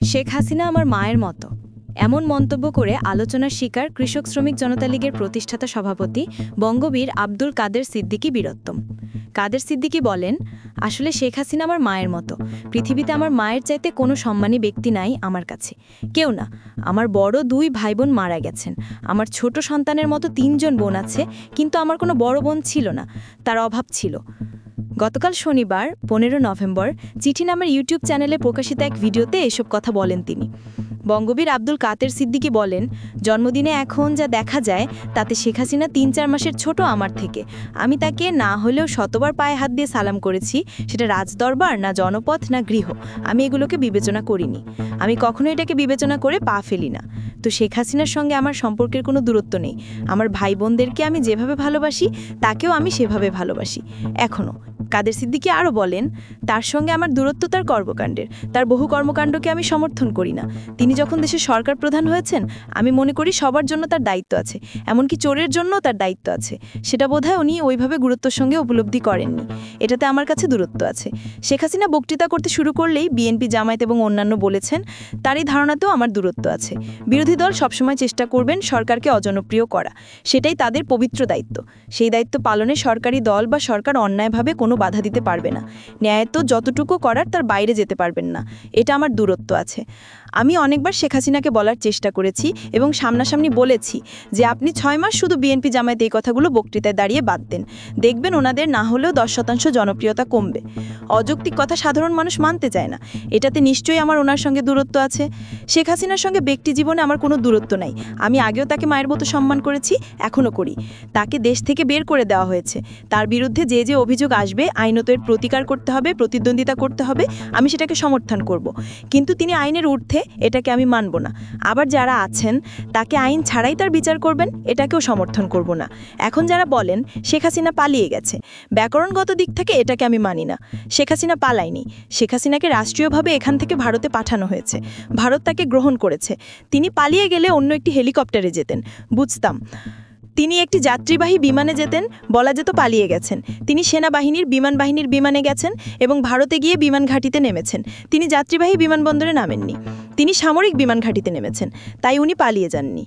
শেখ হাসিনা আমার মায়ের মতো এমন মন্তব্য করে আলোচনার শিকার কৃষক শ্রমিক জনতা লীগের প্রতিষ্ঠাতা সভাপতি বঙ্গবীর আব্দুল কাদের সিদ্দিকী বীরত্তম। কাদের সিদ্দিকী বলেন, আসলে শেখ হাসিনা আমার মায়ের মতো। পৃথিবীতে আমার মায়ের চাইতে কোনো সম্মানী ব্যক্তি নাই আমার কাছে, কেউ না। আমার বড় 2 ভাই বোন মারা গেছেন। আমার ছোট সন্তানের মতো 3 জন বোন আছে, কিন্তু আমার কোনো বড় বোন ছিল না, তার অভাব ছিল। গতকাল শনিবার 15 নভেম্বর চিঠি নামের ইউটিউব চ্যানেলে প্রকাশিত এক ভিডিওতে এসব কথা বলেন তিনি। বঙ্গবীর আব্দুল কাদের সিদ্দিকী বলেন, জন্মদিনে এখন যা দেখা যায় তাতে শেখ হাসিনা 3-4 মাসের ছোট আমার থেকে। আমি তাকে না হলেও শতবার পায়ে হাত দিয়ে সালাম করেছি, সেটা রাজদরবার না জনপথ না গৃহ, আমি এগুলোকে বিবেচনা করিনি। আমি কখনো এটাকে বিবেচনা করে পা ফেলি না। তো শেখ হাসিনার সঙ্গে আমার সম্পর্কের কোনো দূরত্ব নেই। আমার ভাই বোনদেরকে আমি যেভাবে ভালোবাসি তাকেও আমি সেভাবে ভালোবাসি এখনও। কাদের সিদ্দিকী আরও বলেন, তার সঙ্গে আমার দূরত্ব তার কর্মকাণ্ডের, তার বহু কর্মকাণ্ডকে আমি সমর্থন করি না। তিনি যখন দেশের সরকার প্রধান হয়েছেন, আমি মনে করি সবার জন্য তার দায়িত্ব আছে, এমনকি চোরের জন্যও তার দায়িত্ব আছে। সেটা বোধহয় উনি ওইভাবে গুরুত্বের সঙ্গে উপলব্ধি করেননি। এটাতে আমার কাছে দূরত্ব আছে। শেখ হাসিনা বক্তৃতা করতে শুরু করলেই বিএনপি, জামায়াত এবং অন্যান্য বলেছেন, তার এই ধারণাতেও আমার দূরত্ব আছে। বিরোধী দল সবসময় চেষ্টা করবেন সরকারকে অজনপ্রিয় করা, সেটাই তাদের পবিত্র দায়িত্ব। সেই দায়িত্ব পালনে সরকারি দল বা সরকার অন্যায়ভাবে কোনো বাধা দিতে পারবে না। ন্যায় তো যতটুকু করার তার বাইরে যেতে পারবেন না, এটা আমার দূরত্ব আছে। আমি অনেকবার শেখ হাসিনাকে বলার চেষ্টা করেছি এবং সামনাসামনি বলেছি যে আপনি 6 মাস শুধু বিএনপি, জামায়াত এই কথাগুলো বক্তৃতায় দাঁড়িয়ে বাদ দেন, দেখবেন ওনাদের না হলেও 10% জনপ্রিয়তা কমবে। অযৌক্তিক কথা সাধারণ মানুষ মানতে চায় না, এটাতে নিশ্চয়ই আমার ওনার সঙ্গে দূরত্ব আছে। শেখ হাসিনার সঙ্গে ব্যক্তি জীবনে আমার কোনো দূরত্ব নাই। আমি আগেও তাকে মায়ের মতো সম্মান করেছি, এখনও করি। তাকে দেশ থেকে বের করে দেওয়া হয়েছে, তার বিরুদ্ধে যে যে অভিযোগ আসবে আইনত এর প্রতিকার করতে হবে, প্রতিদ্বন্দ্বিতা করতে হবে, আমি সেটাকে সমর্থন করব। কিন্তু তিনি আইনের ঊর্ধ্বে, এটাকে আমি মানব না। আবার যারা আছেন তাকে আইন ছাড়াই তার বিচার করবেন, এটাকেও সমর্থন করব না। এখন যারা বলেন শেখ হাসিনা পালিয়ে গেছে, ব্যাকরণগত দিক থেকে এটাকে আমি মানি না। শেখ হাসিনা পালায়নি। শেখ হাসিনাকে রাষ্ট্রীয়ভাবে এখান থেকে ভারতে পাঠানো হয়েছে, ভারত তাকে গ্রহণ করেছে। তিনি পালিয়ে গেলে অন্য একটি হেলিকপ্টারে যেতেন, বুঝতাম। তিনি একটি যাত্রীবাহী বিমানে যেতেন, বলা যেত পালিয়ে গেছেন। তিনি সেনাবাহিনীর বিমান বাহিনীর বিমানে গেছেন এবং ভারতে গিয়ে বিমান ঘাঁটিতে নেমেছেন। তিনি যাত্রীবাহী বিমানবন্দরে নামেননি, তিনি সামরিক বিমান ঘাঁটিতে নেমেছেন, তাই উনি পালিয়ে যাননি।